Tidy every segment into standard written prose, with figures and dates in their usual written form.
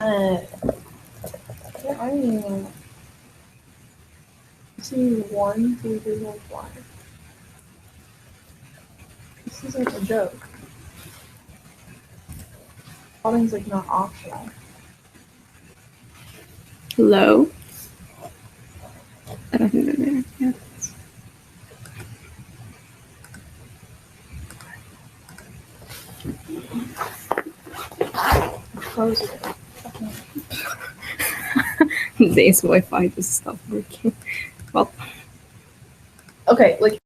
Where are you? I see 1, 2, 3, 4, 5. This isn't a joke. Calling's like not optional. Hello? I don't think they're there. Yeah. Close it. Days Wi-Fi just stopped working. Well, Okay, like.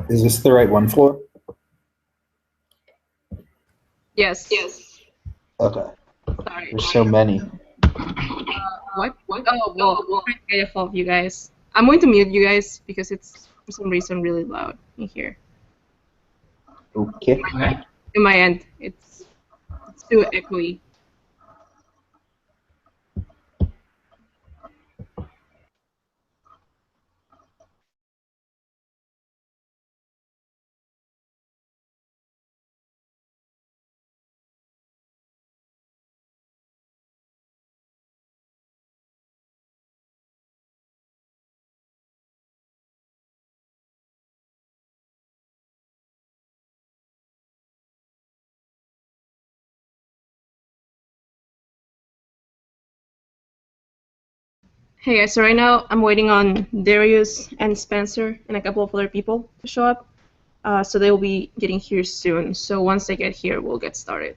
Is this the right one floor? yes. Okay. Sorry. There's so many. What? Oh, well, I'm trying to get a hold of you guys. I'm going to mute you guys because it's for some reason really loud in here. Okay. In my end, it's too echoey. Hey guys, so right now I'm waiting on Darius and Spencer and a couple of other people to show up. So they'll be getting here soon. So once they get here, we'll get started.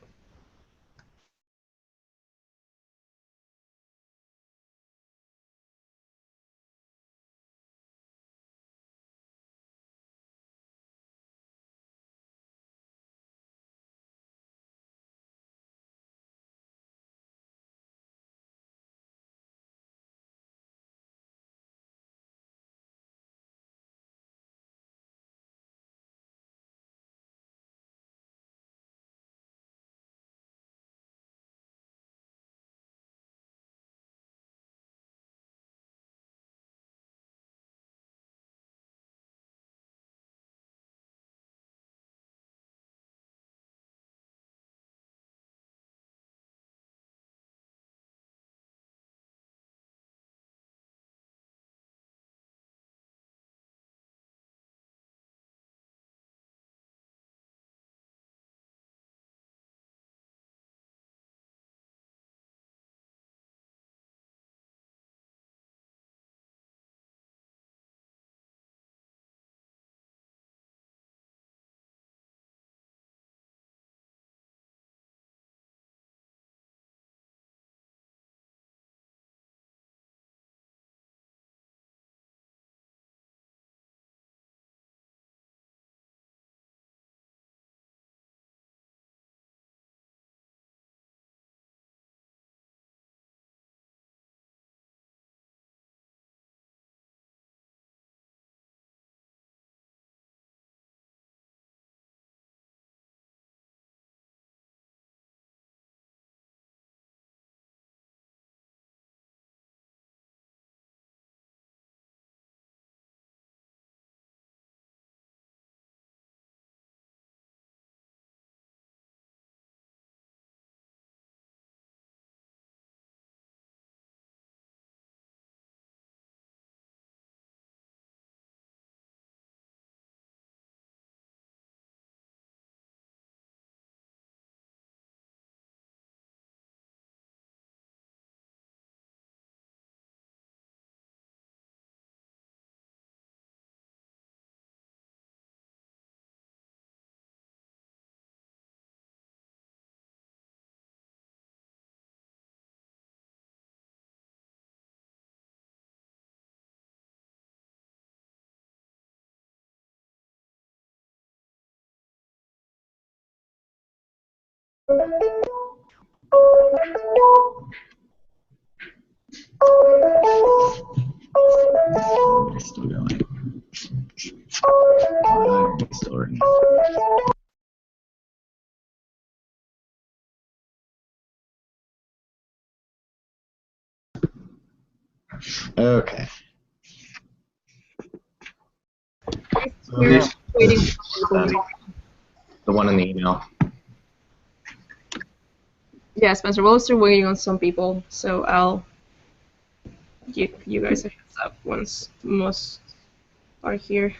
It's still going. Still ringing. Okay. So We're this- waiting for people. the one in the email. Yeah, Spencer, we'll still waiting on some people, so I'll give you guys a heads up once most are here.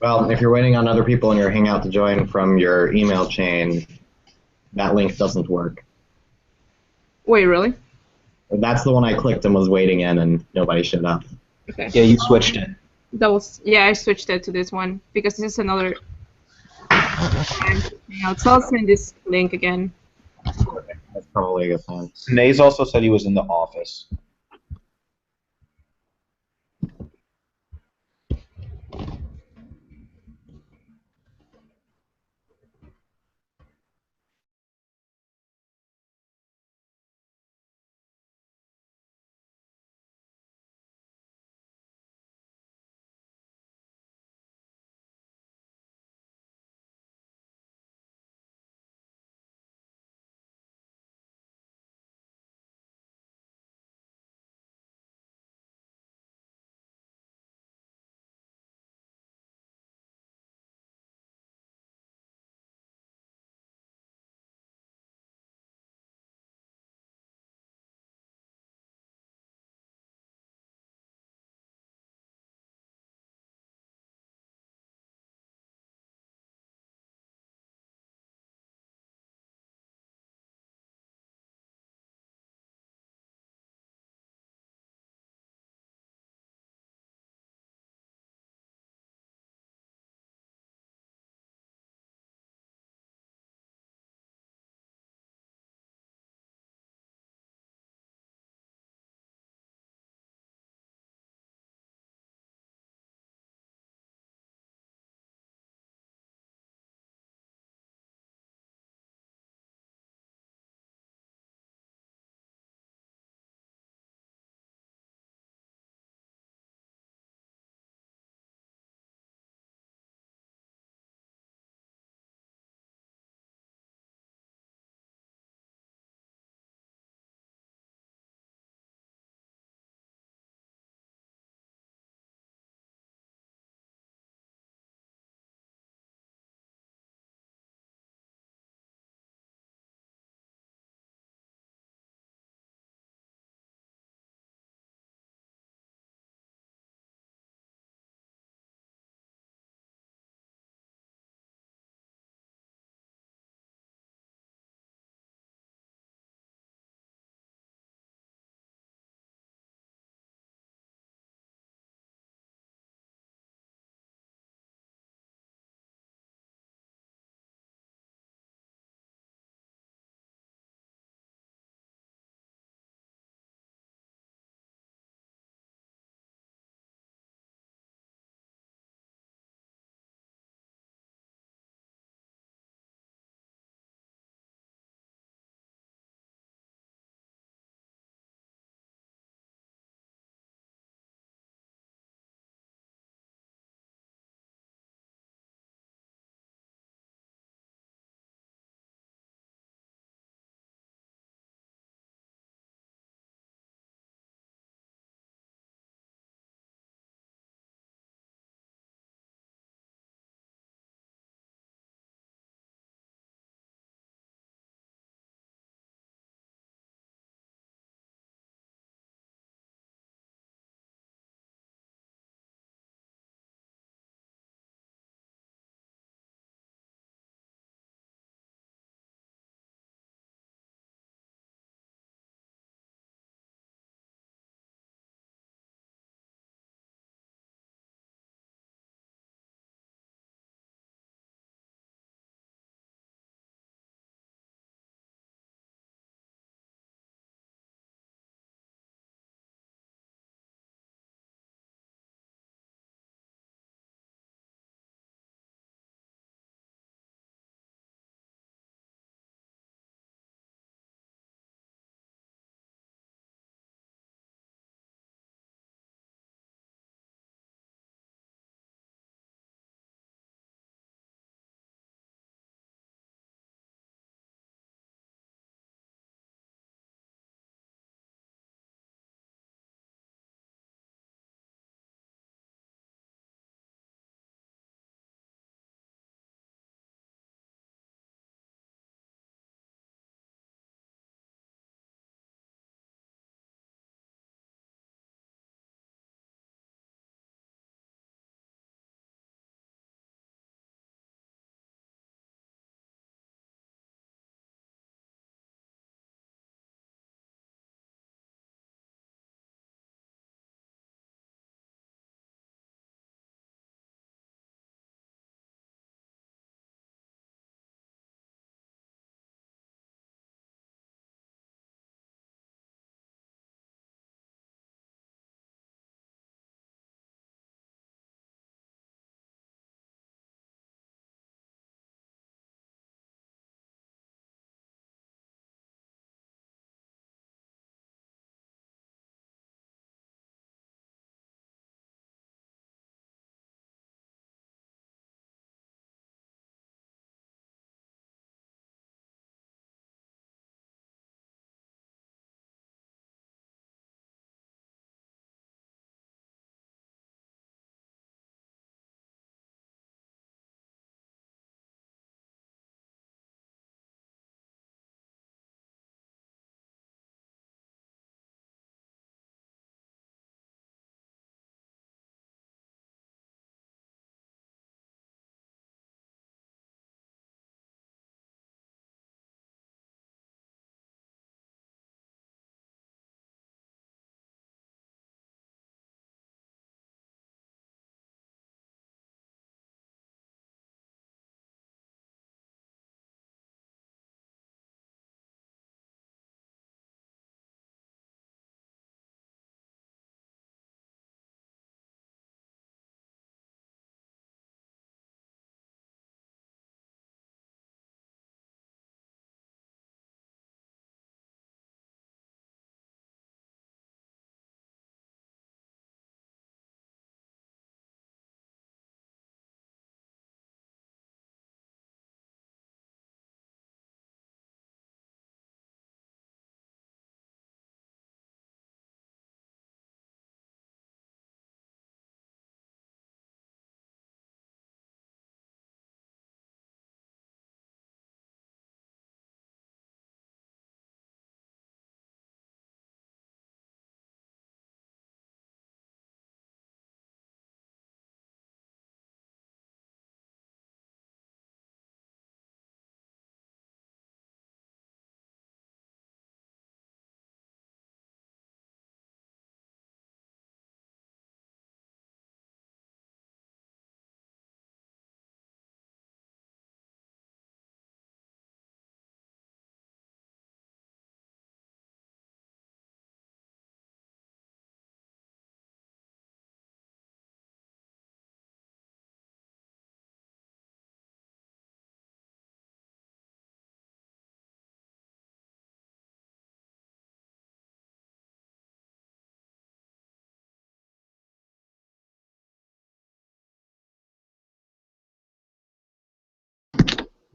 Well, if you're waiting on other people in your Hangout to join from your email chain, that link doesn't work. Wait, really? That's the one I clicked and was waiting in, and nobody showed up. Okay. Yeah, you switched it. That was, yeah, I switched it to this one because this is another hangout. So I'll send this link again. That's probably a good time. Nays also said he was in the office.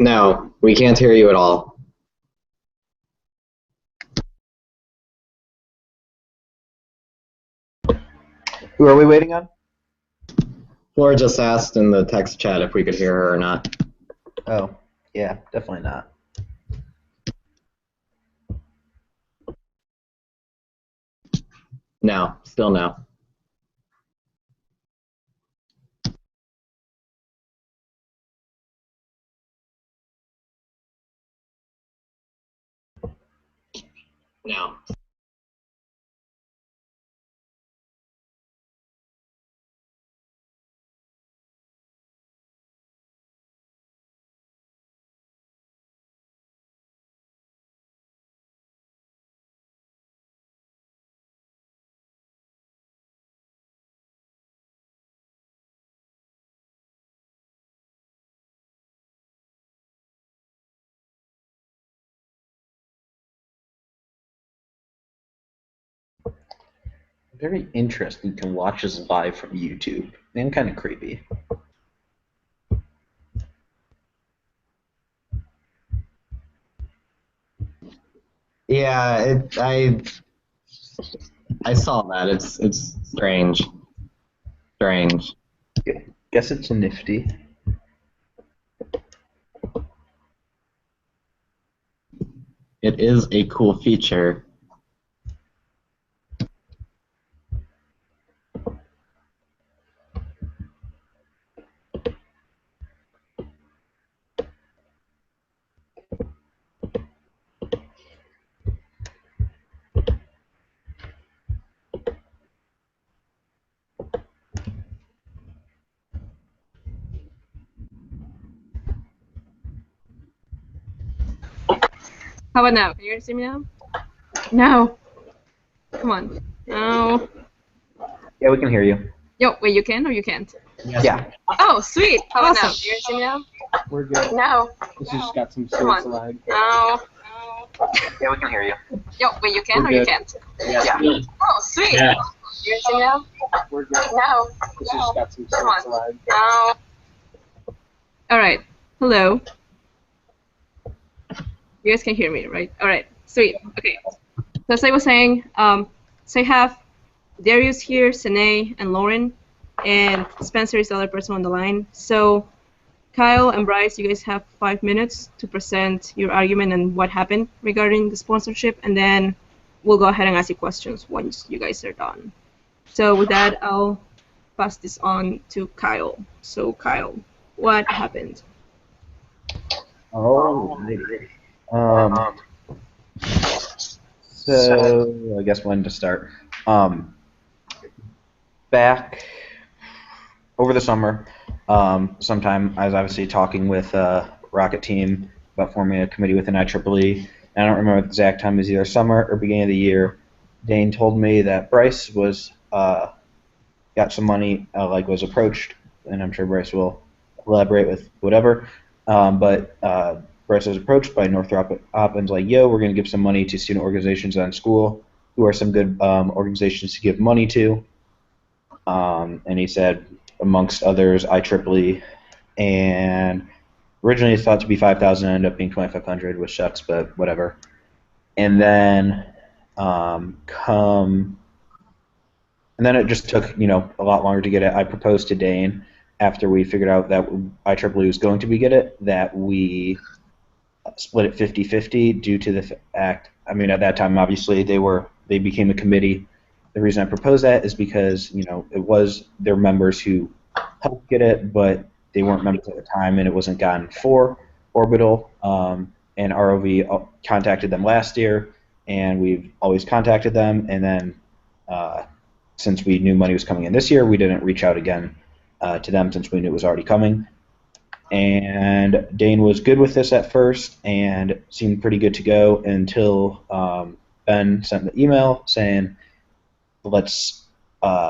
No, we can't hear you at all. Who are we waiting on? Flora just asked in the text chat if we could hear her or not. Oh, yeah, definitely not. No, still no. No. Very interesting. You can watch us live from YouTube. And kind of creepy. Yeah, I saw that. It's strange. Strange. Guess it's nifty. It is a cool feature. How about now? Can you guys see me now? No. Come on. No. Yeah, we can hear you. Yo, wait, you can or you can't? Yeah. Oh, sweet. How about now? Can you guys see me now? We're good. No. This has got some Come on. serious lag. No. Yeah, we can hear you. Yo, wait, you can We're or you good. can't? Yeah. Oh, sweet. Yeah. You guys see me now? We're good. No. This has got some Come serious on. lag. No. All right. Hello. You guys can hear me, right? All right. Sweet. Okay. So as I was saying, so I have Darius here, Sine, and Lauren, and Spencer is the other person on the line. So Kyle and Bryce, you guys have 5 minutes to present your argument and what happened regarding the sponsorship, and then we'll go ahead and ask you questions once you guys are done. So with that, I'll pass this on to Kyle. So Kyle, what happened? Alrighty. So I guess when to start. Back over the summer, sometime I was obviously talking with Rocket Team about forming a committee within IEEE. And I don't remember the exact time. It was either summer or beginning of the year. Dane told me that Bryce was got some money, was approached, and I'm sure Bryce will elaborate with whatever. But Bryce was approached by Northrop Grumman's like, yo, we're going to give some money to student organizations on school. Who are some good organizations to give money to? And he said, amongst others, IEEE. And originally it's thought to be 5,000, ended up being 2,500, which sucks, but whatever. And then and then it just took, a lot longer to get it. I proposed to Dane after we figured out that IEEE was going to get it, that we split it 50-50 due to the fact, at that time, obviously, they became a committee. The reason I proposed that is because, it was their members who helped get it, but they weren't members at the time, and it wasn't gotten for Orbital. And ROV contacted them last year, and we've always contacted them, and then since we knew money was coming in this year, we didn't reach out again to them since we knew it was already coming. And Dane was good with this at first and seemed pretty good to go until Ben sent the email saying, let's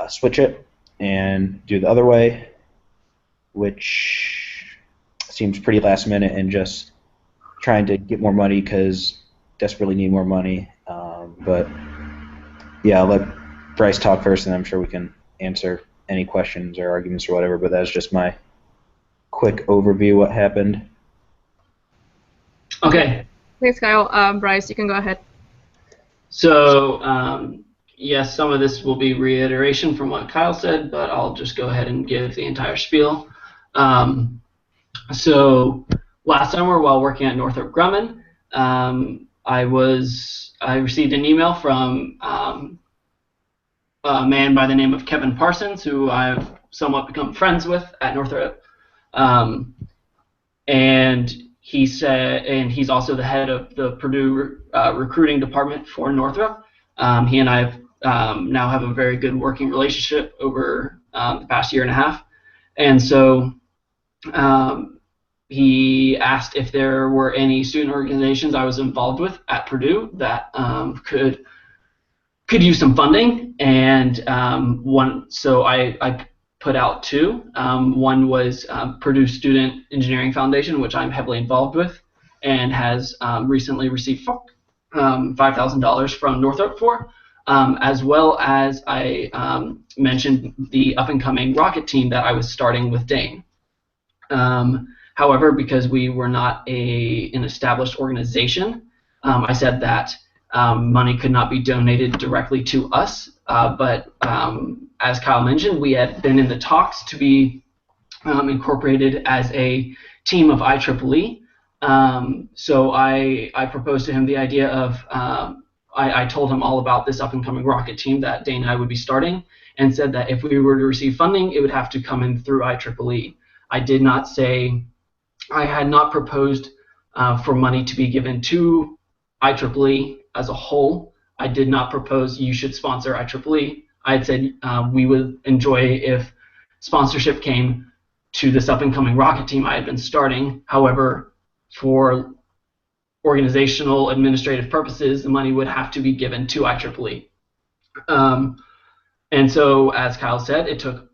switch it and do the other way, which seems pretty last minute and just trying to get more money because desperately need more money. But yeah, I'll let Bryce talk first, and I'm sure we can answer any questions or arguments or whatever, but that's just my quick overview what happened. Okay. Thanks, Kyle. Bryce, you can go ahead. So, yes, some of this will be reiteration from what Kyle said, but I'll just go ahead and give the entire spiel. So, last summer while working at Northrop Grumman, I received an email from a man by the name of Kevin Parsons, who I've somewhat become friends with at Northrop. And he said, and he's also the head of the Purdue recruiting department for Northrop. He and I now have a very good working relationship over the past year and a half. And so he asked if there were any student organizations I was involved with at Purdue that could use some funding. And so I put out two. One was Purdue Student Engineering Foundation, which I'm heavily involved with, and has recently received $5,000 from Northrop for, as well as I mentioned the up-and-coming rocket team that I was starting with Dane. However, because we were not an established organization, I said that money could not be donated directly to us, but as Kyle mentioned, we had been in the talks to be incorporated as a team of IEEE. So I proposed to him the idea of, I told him all about this up-and-coming rocket team that Dane and I would be starting, and said that if we were to receive funding, it would have to come in through IEEE. I did not say, I had not proposed for money to be given to IEEE as a whole. I did not propose you should sponsor IEEE. I had said we would enjoy if sponsorship came to this up-and-coming rocket team I had been starting. However, for organizational administrative purposes, the money would have to be given to IEEE. And so, as Kyle said, it took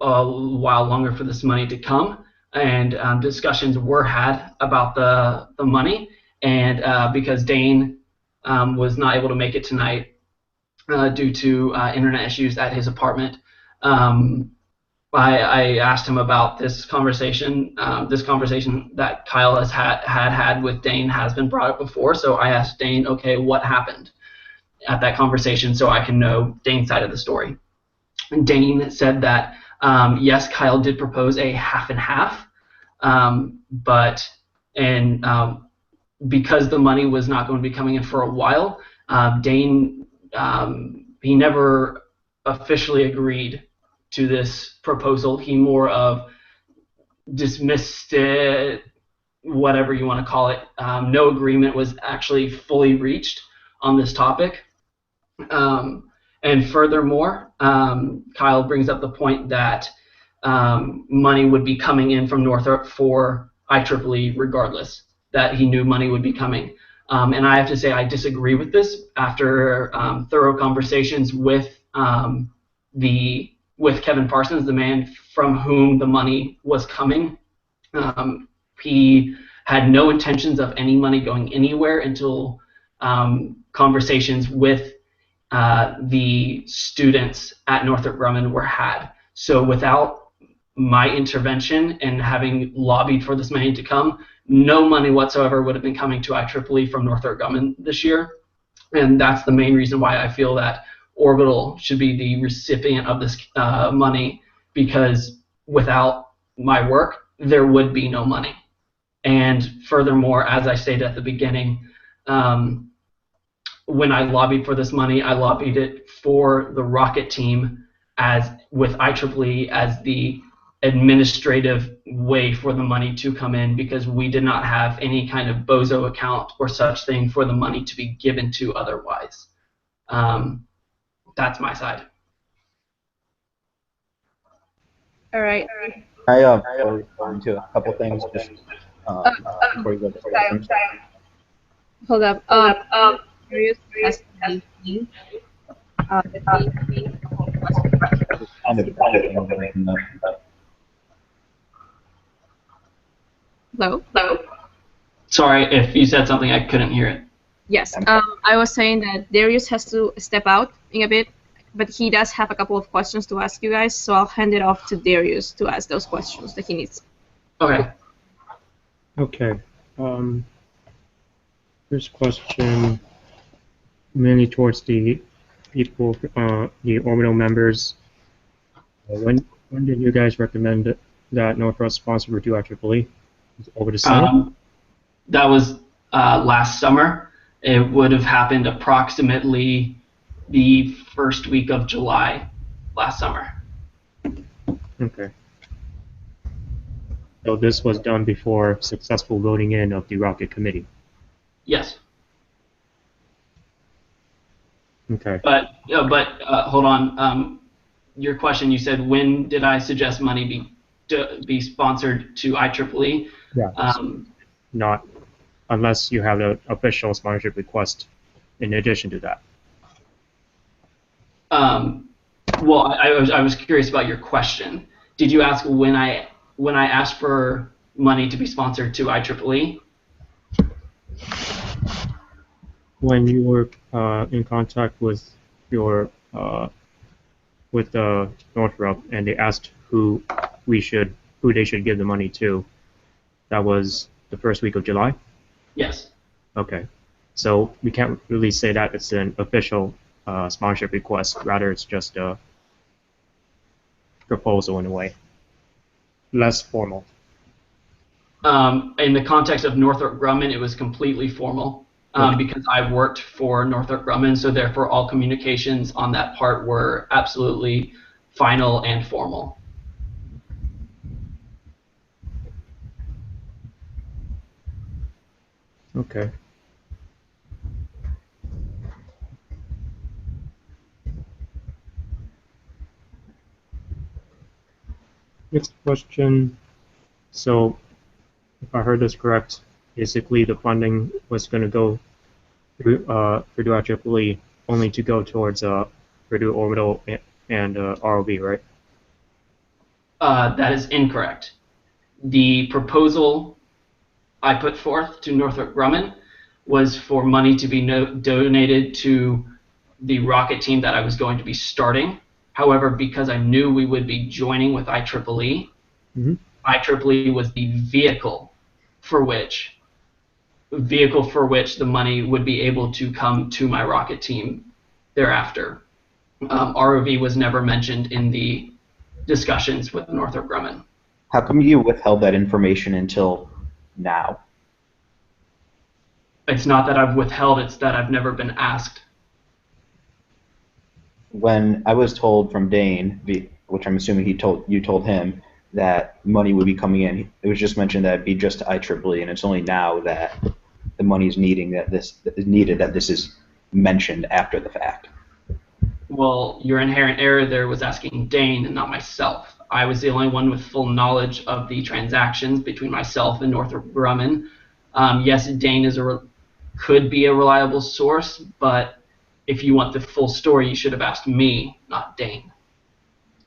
a while longer for this money to come, and discussions were had about the money. And because Dane was not able to make it tonight due to internet issues at his apartment, I asked him about this conversation. This conversation that Kyle has had with Dane has been brought up before. So I asked Dane, okay, what happened at that conversation so I can know Dane's side of the story. And Dane said that yes, Kyle did propose a half and half, but because the money was not going to be coming in for a while, Dane, he never officially agreed to this proposal. He more of dismissed it, whatever you want to call it. No agreement was actually fully reached on this topic. And furthermore, Kyle brings up the point that money would be coming in from Northrop for IEEE regardless, that he knew money would be coming. And I have to say I disagree with this after thorough conversations with Kevin Parsons, the man from whom the money was coming. He had no intentions of any money going anywhere until conversations with the students at Northrop Grumman were had. So without my intervention and having lobbied for this money to come, no money whatsoever would have been coming to IEEE from Northrop Grumman this year. And that's the main reason why I feel that Orbital should be the recipient of this money, because without my work, there would be no money. And furthermore, as I stated at the beginning, when I lobbied for this money, I lobbied it for the rocket team with IEEE as the administrative way for the money to come in, because we did not have any kind of bozo account or such thing for the money to be given to otherwise. That's my side. All right. I respond to a couple things just before you go to questions. Hold up. Curious as to the Hello? Sorry, if you said something, I couldn't hear it. Yes. I was saying that Darius has to step out in a bit, but he does have a couple of questions to ask you guys, so I'll hand it off to Darius to ask those questions that he needs. Okay. Okay. First question, mainly towards the people, the orbital members. When did you guys recommend that Northrop sponsor Purdue IEEE? Over the summer? That was last summer. It would have happened approximately the first week of July last summer. Okay. So this was done before successful voting in of the rocket committee. Yes. Okay. But hold on. Your question, you said, when did I suggest money be sponsored to IEEE? Yeah. Not unless you have an official sponsorship request in addition to that. Well, I was curious about your question. Did you ask when I asked for money to be sponsored to IEEE? When you were in contact with your Northrop and they asked who they should give the money to, that was the first week of July? Yes. Okay. So we can't really say that it's an official sponsorship request. Rather, it's just a proposal in a way. Less formal. In the context of Northrop Grumman, it was completely formal because I worked for Northrop Grumman, so therefore all communications on that part were absolutely final and formal. Okay. Next question. So, if I heard this correct, basically the funding was going to go through Purdue IEEE only to go towards Purdue Orbital and ROV, right? That is incorrect. The proposal I put forth to Northrop Grumman was for money to be donated to the rocket team that I was going to be starting. However, because I knew we would be joining with IEEE, IEEE was the vehicle for which the money would be able to come to my rocket team thereafter. ROV was never mentioned in the discussions with Northrop Grumman. How come you withheld that information until now? It's not that I've withheld, it's that I've never been asked. When I was told from Dane, which I'm assuming you told him, that money would be coming in, it was just mentioned that it'd be just to IEEE, and it's only now that the money is needed that this is mentioned after the fact. Well, your inherent error there was asking Dane and not myself. I was the only one with full knowledge of the transactions between myself and Northrop Grumman. Yes, Dane could be a reliable source, but if you want the full story, you should have asked me, not Dane.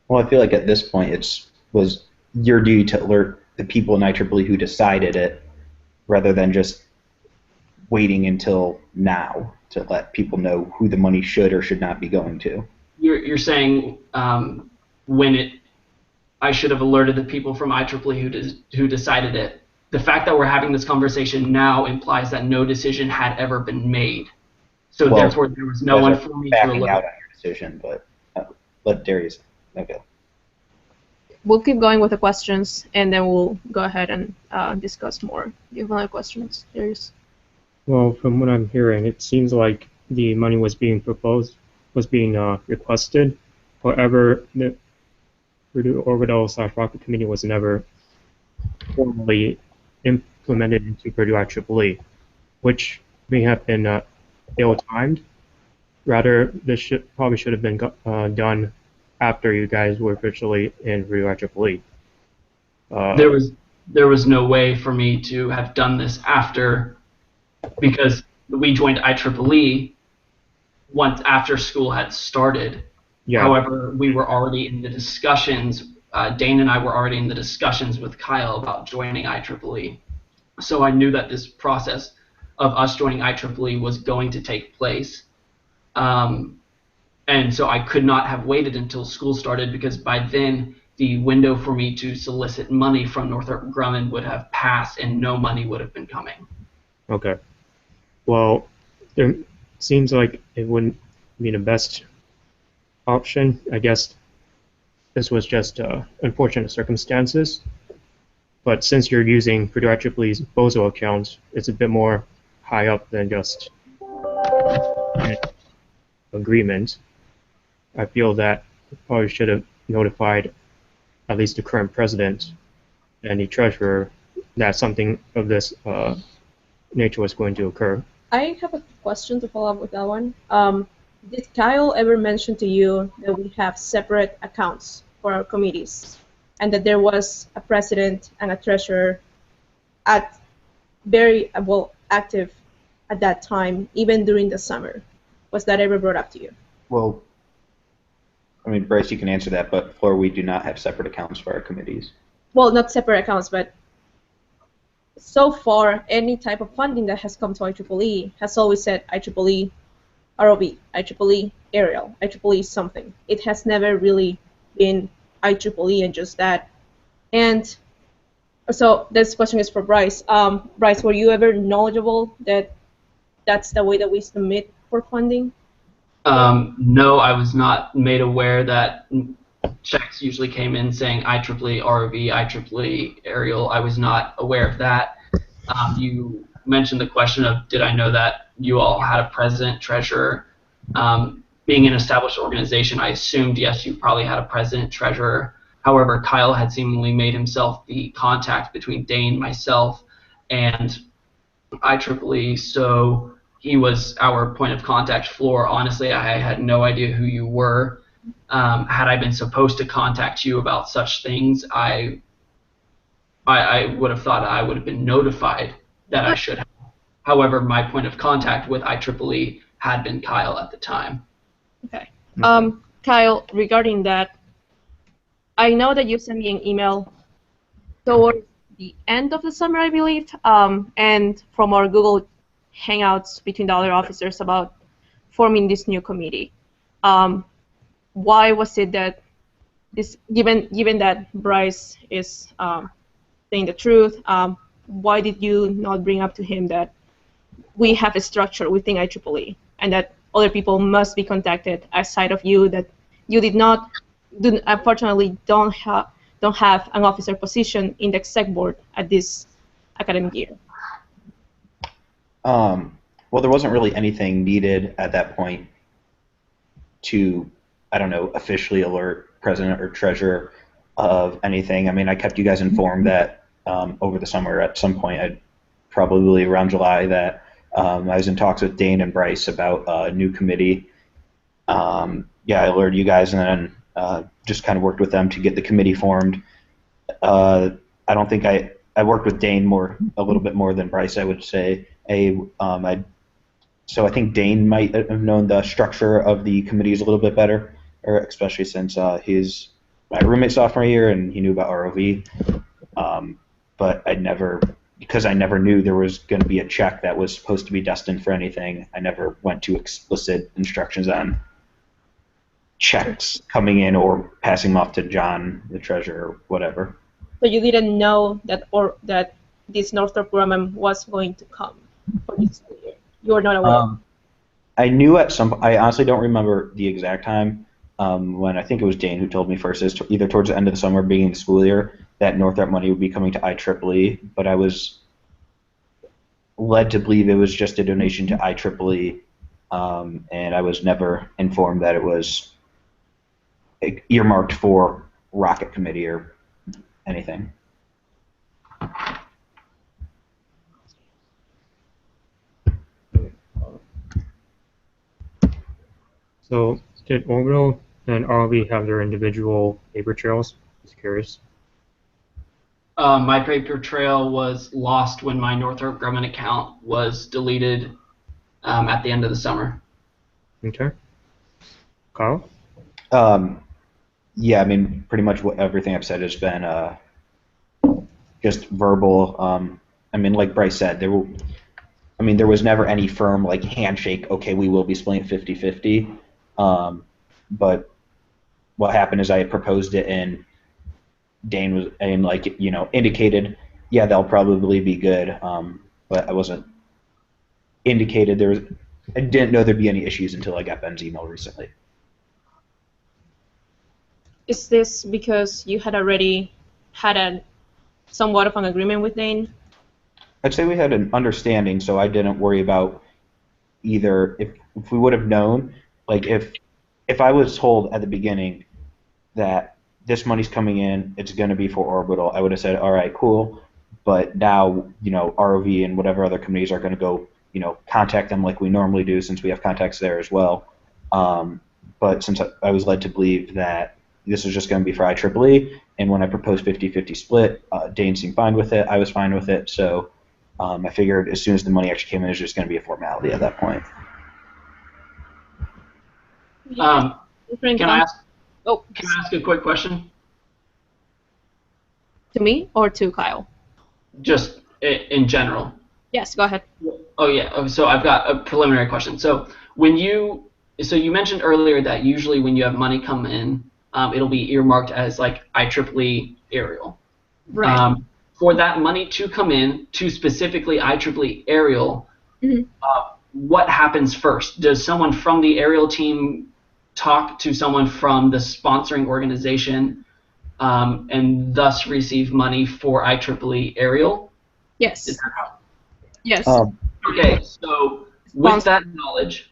Well, I feel like at this point it was your duty to alert the people in IEEE who decided it, rather than just waiting until now to let people know who the money should or should not be going to. You're saying I should have alerted the people from IEEE who decided it. The fact that we're having this conversation now implies that no decision had ever been made. So therefore, there was no one for me to backing alert. out on your decision, but let Darius. Okay. We'll keep going with the questions, and then we'll go ahead and discuss more. Do you have other questions, Darius? Well, from what I'm hearing, it seems like the money was being requested. However, the Purdue Orbital / Rocket Committee was never formally implemented into Purdue IEEE, which may have been ill-timed. Rather, this probably should have been done after you guys were officially in Purdue IEEE. There was no way for me to have done this after, because we joined IEEE once after school had started. Yeah. However, we were already in the discussions. Dane and I were already in the discussions with Kyle about joining IEEE. So I knew that this process of us joining IEEE was going to take place. And so I could not have waited until school started, because by then the window for me to solicit money from Northrop Grumman would have passed and no money would have been coming. Okay. Well, there seems like it wouldn't be the best option. I guess this was just unfortunate circumstances. But since you're using Purdue IEEE's BOZO account, it's a bit more high up than just an agreement. I feel that you probably should have notified at least the current president and the treasurer that something of this nature was going to occur. I have a question to follow up with that one. Did Kyle ever mention to you that we have separate accounts for our committees and that there was a president and a treasurer at very well active at that time, even during the summer? Was that ever brought up to you? Well, I mean, Bryce, you can answer that, but Flora, we do not have separate accounts for our committees. Well, not separate accounts, but so far, any type of funding that has come to IEEE has always said IEEE ROV, IEEE Aerial, IEEE something. It has never really been IEEE and just that. And so this question is for Bryce. Bryce, were you ever knowledgeable that that's the way that we submit for funding? No, I was not made aware that checks usually came in saying IEEE ROV, IEEE Aerial. I was not aware of that. You mentioned the question of did I know that you all had a president, treasurer. Being an established organization, I assumed, yes, you probably had a president, treasurer. However, Kyle had seemingly made himself the contact between Dane, myself, and IEEE, so he was our point of contact. Floor, honestly, I had no idea who you were. Had I been supposed to contact you about such things, I would have thought I would have been notified that I should have. However, my point of contact with IEEE had been Kyle at the time. Okay. Kyle, regarding that, I know that you sent me an email towards the end of the summer, I believe, and from our Google Hangouts between the other officers about forming this new committee. Why was it that this, given that Bryce is saying the truth, why did you not bring up to him that we have a structure within IEEE and that other people must be contacted aside of you, that you unfortunately don't have an officer position in the exec board at this academic year? Well, there wasn't really anything needed at that point to, I don't know, officially alert president or treasurer of anything. I mean, I kept you guys informed that over the summer at some point, probably around July, that I was in talks with Dane and Bryce about a new committee. Yeah, I alerted you guys and then just kind of worked with them to get the committee formed. I don't think I worked with Dane a little bit more than Bryce, I would say. So I think Dane might have known the structure of the committees a little bit better, or especially since he's my roommate sophomore year and he knew about ROV. But because I never knew there was going to be a check that was supposed to be destined for anything, I never went to explicit instructions on checks coming in or passing them off to John, the treasurer, or whatever. So you didn't know that this Northrop Grumman was going to come for this school year? You were not aware? I knew I honestly don't remember the exact time when I think it was Dane who told me first, either towards the end of the summer, beginning of the school year, that Northrop money would be coming to IEEE, but I was led to believe it was just a donation to IEEE, and I was never informed that it was earmarked for Rocket Committee or anything. So, did Orbital and ROV have their individual paper trails? Just curious. My paper trail was lost when my Northrop Grumman account was deleted at the end of the summer. Okay. Carl? Yeah, I mean, pretty much everything I've said has been just verbal. I mean, like Bryce said, there was never any firm like handshake. Okay, we will be splitting 50-50. But what happened is I had proposed it, and Dane was indicated, yeah, they'll probably be good. But I wasn't indicated there was. I didn't know there'd be any issues until I got Ben's email recently. Is this because you had already had a somewhat of an agreement with Dane? I'd say we had an understanding, so I didn't worry about either. If we would have known, like if I was told at the beginning that this money's coming in, it's going to be for Orbital, I would have said, all right, cool. But now, ROV and whatever other committees are going to go, contact them like we normally do since we have contacts there as well. But since I was led to believe that this was just going to be for IEEE, and when I proposed 50-50 split, Dane seemed fine with it. I was fine with it. So I figured as soon as the money actually came in, it was just going to be a formality at that point. Can I ask? Oh, Can I ask a quick question? to me or to Kyle? Just in general. Yes, go ahead. Oh yeah. So I've got a preliminary question. So you mentioned earlier that usually when you have money come in, it'll be earmarked as like IEEE aerial. Right. For that money to come in to specifically IEEE aerial, what happens first? Does someone from the aerial team talk to someone from the sponsoring organization and thus receive money for IEEE aerial? Yes. Is that how? Yes. Okay, so with that knowledge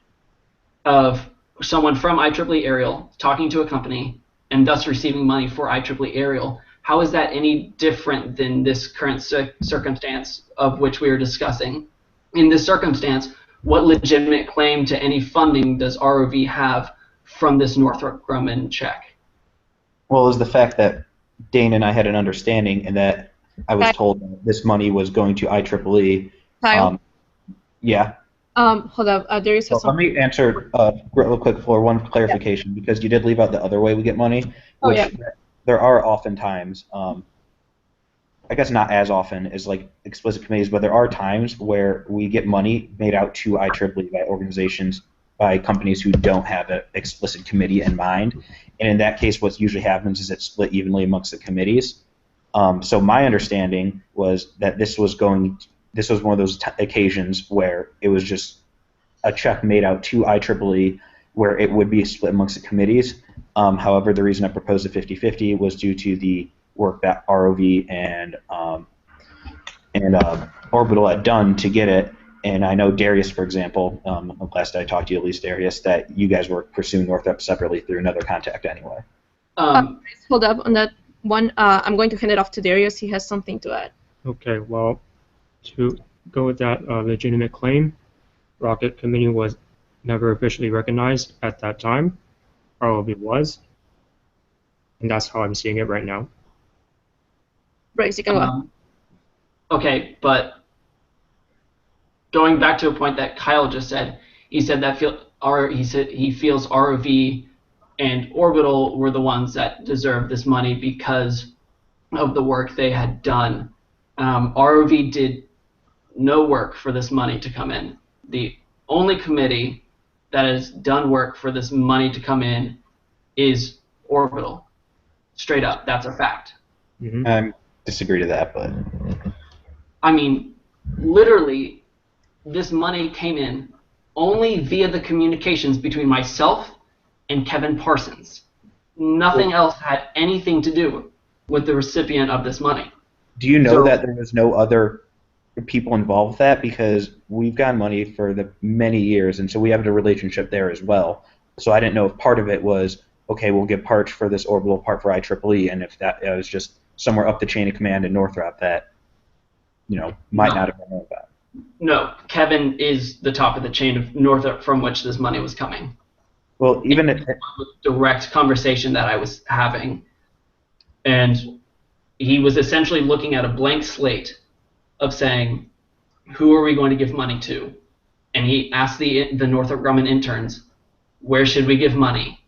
of someone from IEEE aerial talking to a company and thus receiving money for IEEE aerial, how is that any different than this current circumstance of which we are discussing? In this circumstance, what legitimate claim to any funding does ROV have from this Northrop Grumman check? Well, it was the fact that Dane and I had an understanding and that I was told that this money was going to IEEE. Kyle? Yeah. Hold up. Darius has Let something. me answer real quick for one clarification, because you did leave out the other way we get money, Oh, which yeah. there are oftentimes, I guess not as often as like explicit committees, but there are times where we get money made out to IEEE by organizations, by companies who don't have an explicit committee in mind. And in that case, what usually happens is it's split evenly amongst the committees. So my understanding was that this was one of those occasions where it was just a check made out to IEEE where it would be split amongst the committees. However, the reason I proposed a 50-50 was due to the work that ROV and Orbital had done to get it. And I know Darius, for example, last I talked to you, at least Darius, that you guys were pursuing Northrop separately through another contact anyway. Hold up on that one. I'm going to hand it off to Darius. He has something to add. Okay, well, to go with that legitimate claim, Rocket Committee was never officially recognized at that time. ROV was, and that's how I'm seeing it right now. Bryce, you can go. Okay, but going back to a point that Kyle just said, he said that he feels ROV and Orbital were the ones that deserved this money because of the work they had done. ROV did no work for this money to come in. The only committee that has done work for this money to come in is Orbital. Straight up, that's a fact. Mm-hmm. I disagree to that, but I mean, literally, this money came in only via the communications between myself and Kevin Parsons. Nothing else had anything to do with the recipient of this money. do you know that there was no other people involved with that? Because we've gotten money for the many years, and so we have a relationship there as well. So I didn't know if part of it was, okay, we'll give parts for this Orbital, part for IEEE, and if that was just somewhere up the chain of command in Northrop that, might not have been known about. No, Kevin is the top of the chain of Northrop from which this money was coming. Well, even if Direct conversation that I was having, and he was essentially looking at a blank slate of saying, who are we going to give money to? And he asked the Northrop Grumman interns, where should we give money?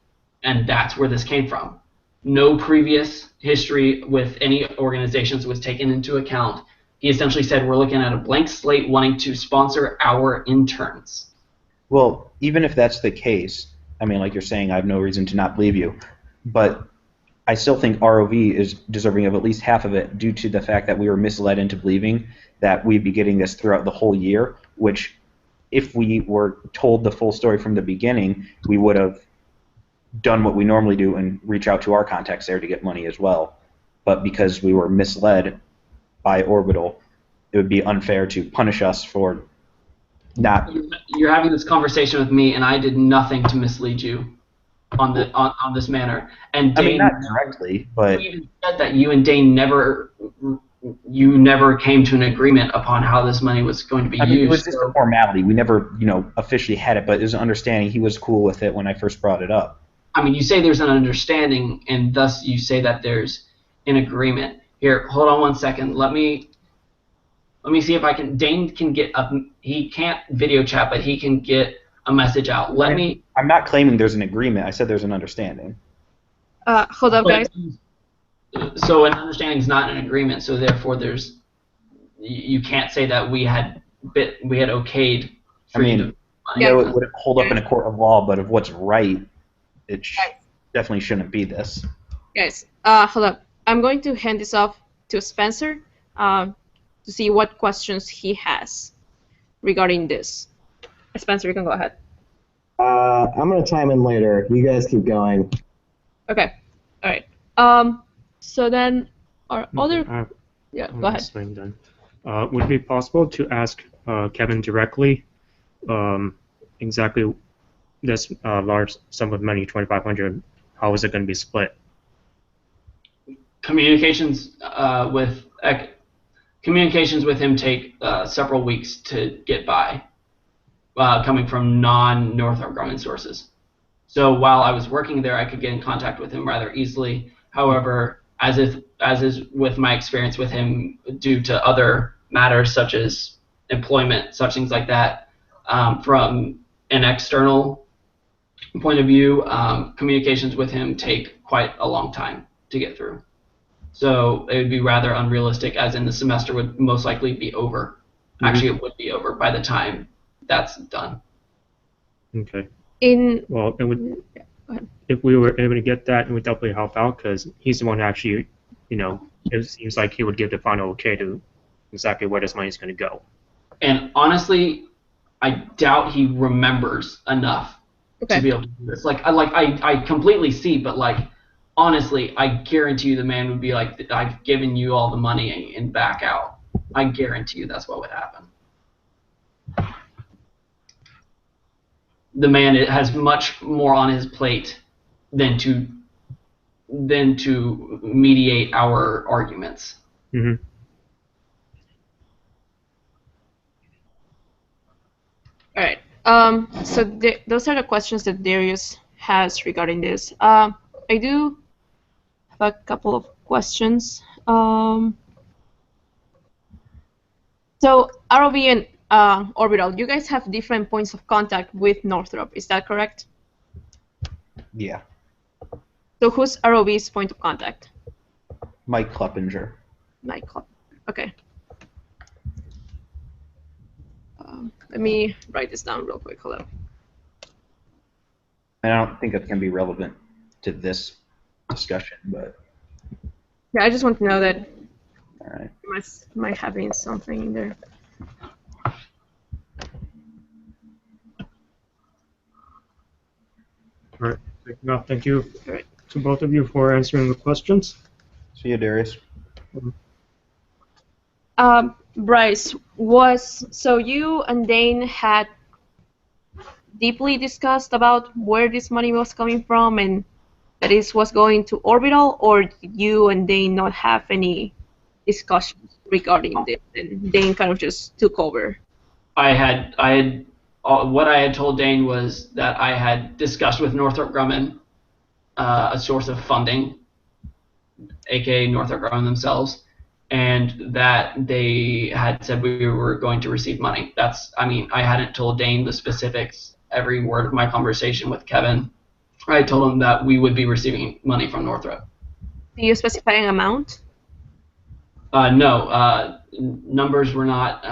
And that's where this came from. No previous history with any organizations was taken into account. He essentially said, we're looking at a blank slate wanting to sponsor our interns. Well, even if that's the case, I mean, like you're saying, I have no reason to not believe you, but I still think ROV is deserving of at least half of it due to the fact that we were misled into believing that we'd be getting this throughout the whole year, which if we were told the full story from the beginning, we would have done what we normally do and reach out to our contacts there to get money as well. But because we were misled by Orbital, it would be unfair to punish us for not. You're having this conversation with me, and I did nothing to mislead you on this manner. And I mean, Dane, not directly, but you even said that you and Dane never came to an agreement upon how this money was going to be I mean, used. it was just a formality. We never, officially had it, but it was an understanding. He was cool with it when I first brought it up. I mean, you say there's an understanding, and thus you say that there's an agreement. Here, hold on one second. Let me see if I can. Dane can get up. He can't video chat, but he can get a message out. I'm not claiming there's an agreement. I said there's an understanding. Hold up, guys. So an understanding is not an agreement. So therefore, you can't say that we had okayed. I mean, it would hold up in a court of law, but of what's right, it definitely shouldn't be this. Guys, hold up. I'm going to hand this off to Spencer to see what questions he has regarding this. Spencer, you can go ahead. I'm going to chime in later. You guys keep going. Okay. All right. So then, our other... Yeah, go ahead. Then. Would it be possible to ask Kevin directly exactly this large sum of money, 2,500, how is it going to be split? Communications with him take several weeks to get by, coming from non-Northrop Grumman sources. So while I was working there, I could get in contact with him rather easily. However, as is with my experience with him, due to other matters such as employment, such things like that, from an external point of view, communications with him take quite a long time to get through. So it would be rather unrealistic, as in the semester would most likely be over. Mm-hmm. Actually, it would be over by the time that's done. Okay. Well, it would, if we were able to get that, it would definitely help out, because he's the one who actually, it seems like he would give the final okay to exactly where this money is going to go. And honestly, I doubt he remembers enough to be able to do this. I completely see, but honestly, I guarantee you the man would be like, I've given you all the money and back out. I guarantee you that's what would happen. The man has much more on his plate than to mediate our arguments. Mm-hmm. All right. So those are the questions that Darius has regarding this. I do have a couple of questions. So ROV and Orbital, you guys have different points of contact with Northrop. Is that correct? Yeah. So who's ROV's point of contact? Mike Kleppinger. Mike Kleppinger. Okay. Let me write this down real quick. Hold up. And I don't think it can be relevant to this discussion, but... Yeah, I just want to know that. All right. Might having something in there. All right. No, thank you to both of you for answering the questions. See you, Darius. Bryce, so you and Dane had deeply discussed about where this money was coming from and that it was going to Orbital, or did you and Dane not have any discussions regarding this, and Dane kind of just took over? What I had told Dane was that I had discussed with Northrop Grumman a source of funding, aka Northrop Grumman themselves, and that they had said we were going to receive money. I hadn't told Dane the specifics, every word of my conversation with Kevin. I told him that we would be receiving money from Northrop. Do you specify an amount? No, numbers were not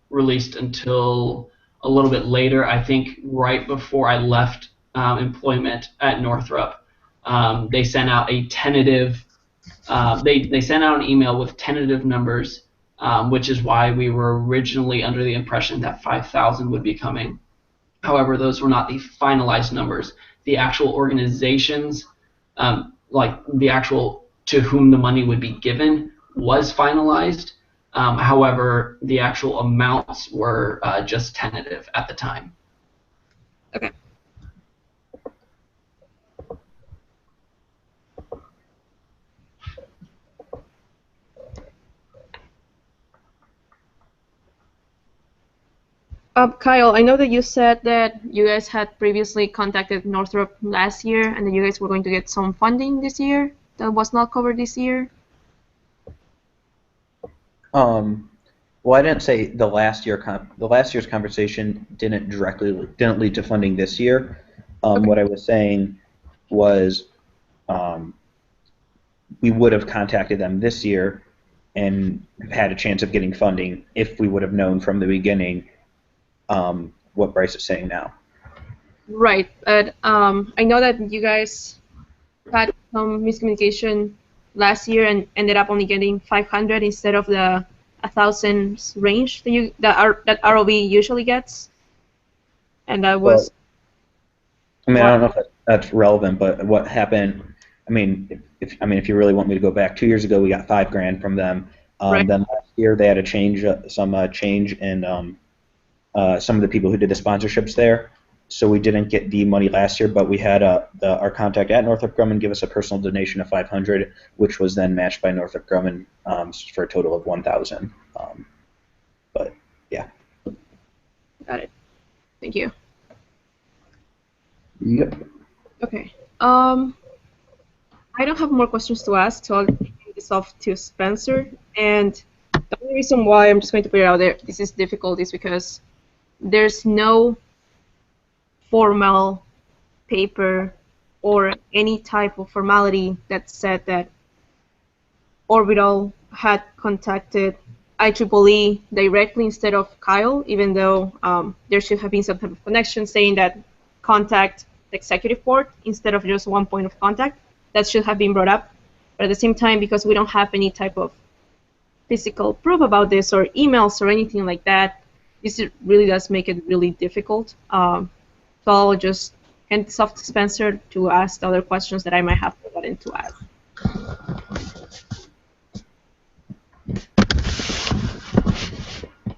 released until a little bit later. I think right before I left employment at Northrop, they sent out a tentative. They sent out an email with tentative numbers which is why we were originally under the impression that 5,000 would be coming. However, those were not the finalized numbers. The actual organizations, like the actual to whom the money would be given, was finalized. However, the actual amounts were just tentative at the time. Okay. Kyle, I know that you said that you guys had previously contacted Northrop last year and that you guys were going to get some funding this year that was not covered this year. Well, I didn't say the last year's conversation didn't lead to funding this year. Okay. What I was saying was we would have contacted them this year and had a chance of getting funding if we would have known from the beginning what Bryce is saying now. Right, but I know that you guys had some miscommunication last year and ended up only getting 500 instead of the 1,000 range that ROV usually gets, and that was. I mean, I don't know if that's relevant, but what happened? I mean, if you really want me to go back, 2 years ago we got $5,000 from them. Right. Then last year they had a change in some of the people who did the sponsorships there. So we didn't get the money last year, but we had our contact at Northrop Grumman give us a personal donation of $500, which was then matched by Northrop Grumman for a total of $1,000. But yeah. Got it. Thank you. Yep. Okay. I don't have more questions to ask, so I'll hand this off to Spencer. And the only reason why I'm just going to put it out there, this is difficult, is because there's no formal paper or any type of formality that said that Orbital had contacted IEEE directly instead of Kyle, even though there should have been some type of connection saying that contact the executive board instead of just one point of contact. That should have been brought up. But at the same time, because we don't have any type of physical proof about this or emails or anything like that, this really does make it really difficult. So I'll just hand this off to Spencer to ask the other questions that I might have forgotten to ask.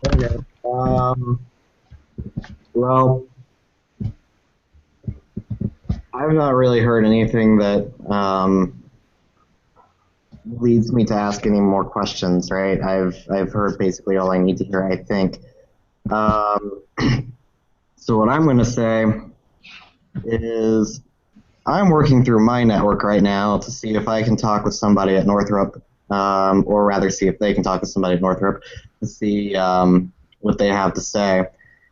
Okay. Well, I've not really heard anything that leads me to ask any more questions, right? I've heard basically all I need to hear, I think. So what I'm going to say is I'm working through my network right now to see if I can talk with somebody at Northrop, or rather see if they can talk with somebody at Northrop to see what they have to say.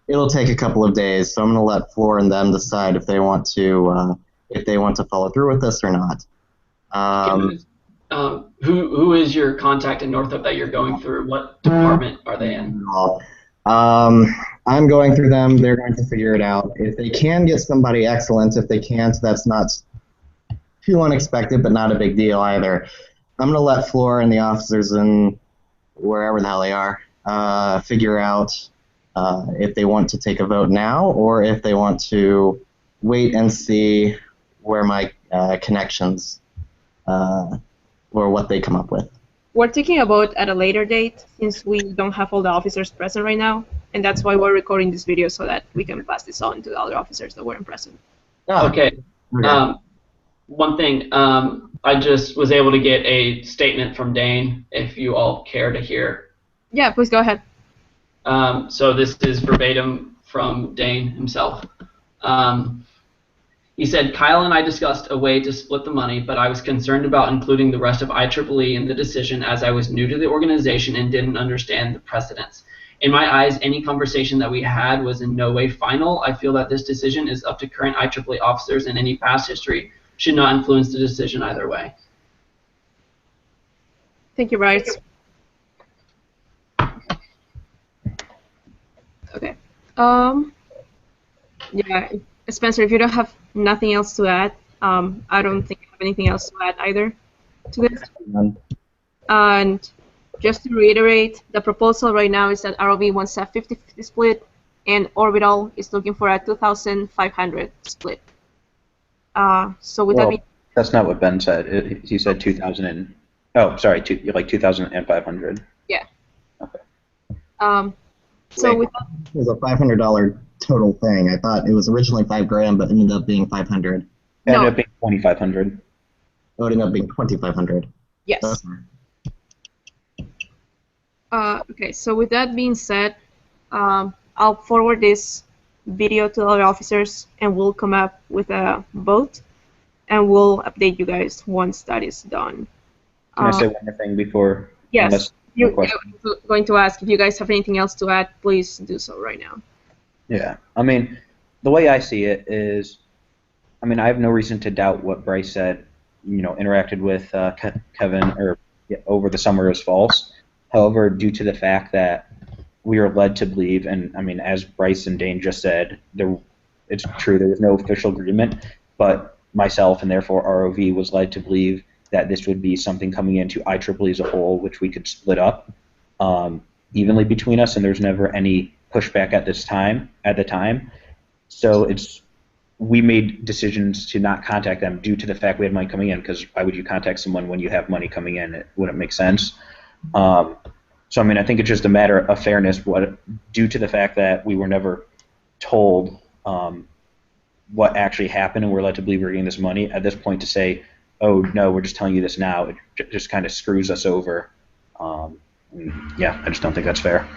It'll take a couple of days, so I'm going to let Floor and them decide if they want to follow through with this or not. Who is your contact in Northrop that you're going through? What department are they in? I'm going through them. They're going to figure it out. If they can get somebody, excellent. If they can't, that's not too unexpected, but not a big deal either. I'm going to let Floor and the officers in wherever the hell they are figure out if they want to take a vote now or if they want to wait and see where my connections or what they come up with. We're taking a vote at a later date since we don't have all the officers present right now, and that's why we're recording this video so that we can pass this on to the other officers that weren't present. Okay. One thing, I just was able to get a statement from Dane, if you all care to hear. Yeah, please go ahead. So this is verbatim from Dane himself. He said, Kyle and I discussed a way to split the money, but I was concerned about including the rest of IEEE in the decision as I was new to the organization and didn't understand the precedents. In my eyes, any conversation that we had was in no way final. I feel that this decision is up to current IEEE officers, and any past history should not influence the decision either way. Thank you, Bryce. Okay. Yeah, Spencer, if you don't have nothing else to add, I don't think I have anything else to add either to this. And just to reiterate, the proposal right now is that ROV wants a 50-50 split, and Orbital is looking for a 2,500 split. So with that Well, being, that's not what Ben said. He said 2,000 and like 2,500. yeah. Okay. So with that, It was a $500 total thing. I thought it was originally $5,000, but ended up being 500. It ended no, up being 2,500. Oh, it ended up being 2,500. yes. Okay, so with that being said, I'll forward this video to other officers, and we'll come up with a vote, and we'll update you guys once that is done. Can I say one more thing before? Yes, Unless you're question. going to ask if you guys have anything else to add. Please do so right now. Yeah, I mean, the way I see it is, I mean, I have no reason to doubt what Bryce said. Interacted with Kevin over the summer is false. However, due to the fact that we are led to believe, and I mean, as Bryce and Dane just said, it's true there was no official agreement, but myself and therefore ROV was led to believe that this would be something coming into IEEE as a whole, which we could split up evenly between us, and there's never any pushback at the time. So we made decisions to not contact them due to the fact we had money coming in, because why would you contact someone when you have money coming in? It wouldn't make sense. So I mean, I think it's just a matter of fairness, due to the fact that we were never told what actually happened and we're led to believe we're getting this money. At this point, to say, oh no, we're just telling you this now, it just kind of screws us over. Yeah, I just don't think that's fair.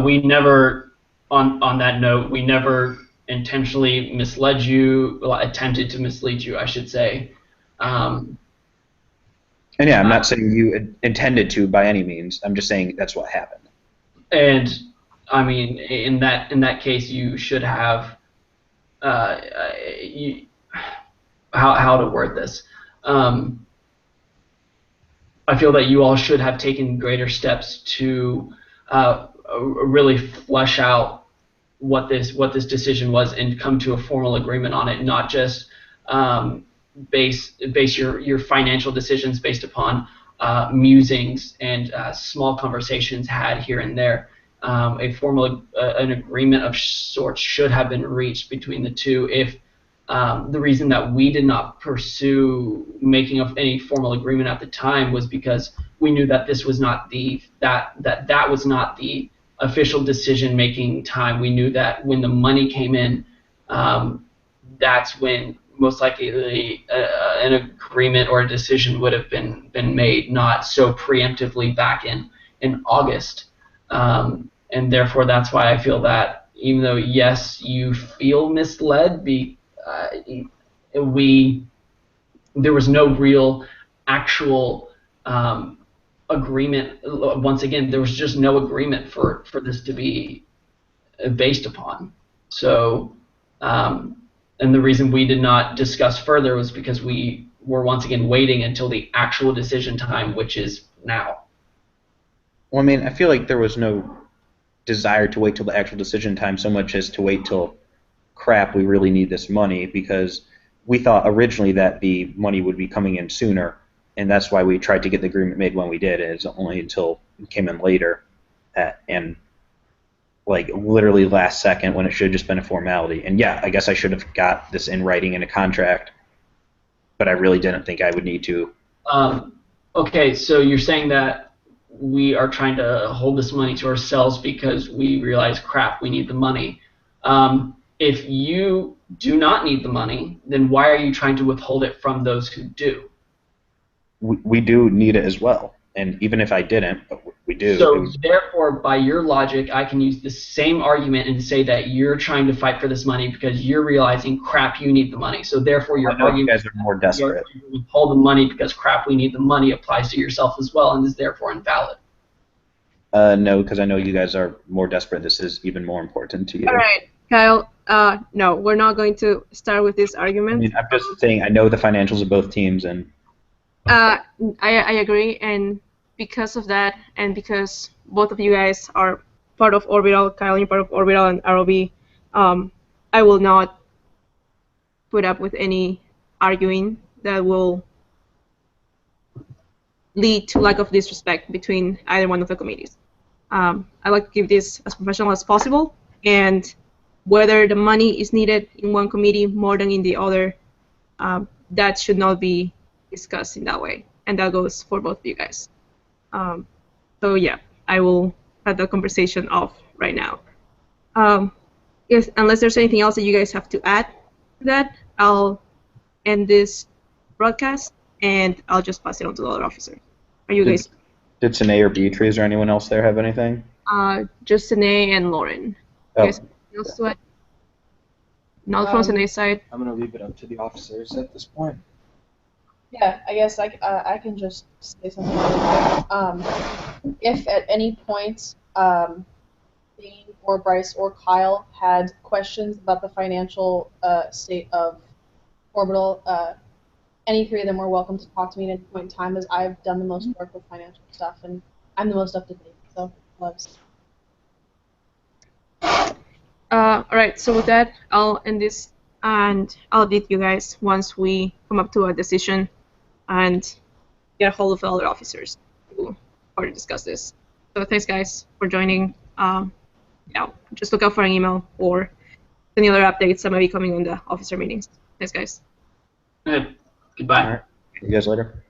We never, on that note, we never intentionally misled you, well, attempted to mislead you, I should say. And yeah, I'm not saying you intended to by any means. I'm just saying that's what happened. And I mean, in that case, you should have how to word this. I feel that you all should have taken greater steps to really flesh out what this decision was and come to a formal agreement on it, not just base your financial decisions based upon musings and small conversations had here and there. A formal an agreement of sorts should have been reached between the two. If the reason that we did not pursue making any formal agreement at the time was because we knew that this was not that was not the official decision-making time. We knew that when the money came in, that's when most likely an agreement or a decision would have been made, not so preemptively back in August. And therefore, that's why I feel that even though, yes, you feel misled, there was no real actual agreement. Once again, there was just no agreement for this to be based upon. So, and the reason we did not discuss further was because we were once again waiting until the actual decision time, which is now. Well, I mean, I feel like there was no desire to wait till the actual decision time so much as to wait till, crap, we really need this money, because we thought originally that the money would be coming in sooner, and that's why we tried to get the agreement made when we did. It's only until it came in later, and like literally last second, when it should have just been a formality. And yeah, I guess I should have got this in writing in a contract, but I really didn't think I would need to. Okay, so you're saying that we are trying to hold this money to ourselves because we realize, crap, we need the money. If you do not need the money, then why are you trying to withhold it from those who do? We do need it as well, and even if I didn't, we do. So therefore, by your logic, I can use the same argument and say that you're trying to fight for this money because you're realizing, crap, you need the money. So therefore, your argument you guys are more desperate. Withhold the money because, crap, we need the money applies to yourself as well and is therefore invalid. No, because I know you guys are more desperate. This is even more important to you. All right, Kyle. No, we're not going to start with this argument. I mean, I'm just saying I know the financials of both teams, and I agree, and because of that, and because both of you guys are part of Orbital, Kyle, you're part of Orbital and ROV, I will not put up with any arguing that will lead to lack of disrespect between either one of the committees. I like to keep this as professional as possible, and whether the money is needed in one committee more than in the other, that should not be discussed in that way, and that goes for both of you guys. So yeah, I will cut the conversation off right now. Unless there's anything else that you guys have to add to that, I'll end this broadcast and I'll just pass it on to the other officer. Are you guys? Did Sine or Beatrice or anyone else there have anything? Just Sine and Lauren. Oh. You guys have anything else to add? Not from Sine's side. I'm gonna leave it up to the officers at this point. Yeah, I guess I can just say something really quick. If at any point Dane or Bryce or Kyle had questions about the financial state of Orbital, any three of them were welcome to talk to me at any point in time, as I've done the most work with financial stuff and I'm the most up to date. So, loves. All right. So with that, I'll end this, and I'll update you guys once we come up to a decision and get a hold of the other officers to further discuss this. So thanks, guys, for joining. Yeah, just look out for an email or any other updates that might be coming on the officer meetings. Thanks, guys. Good. Goodbye. All right. See you guys later.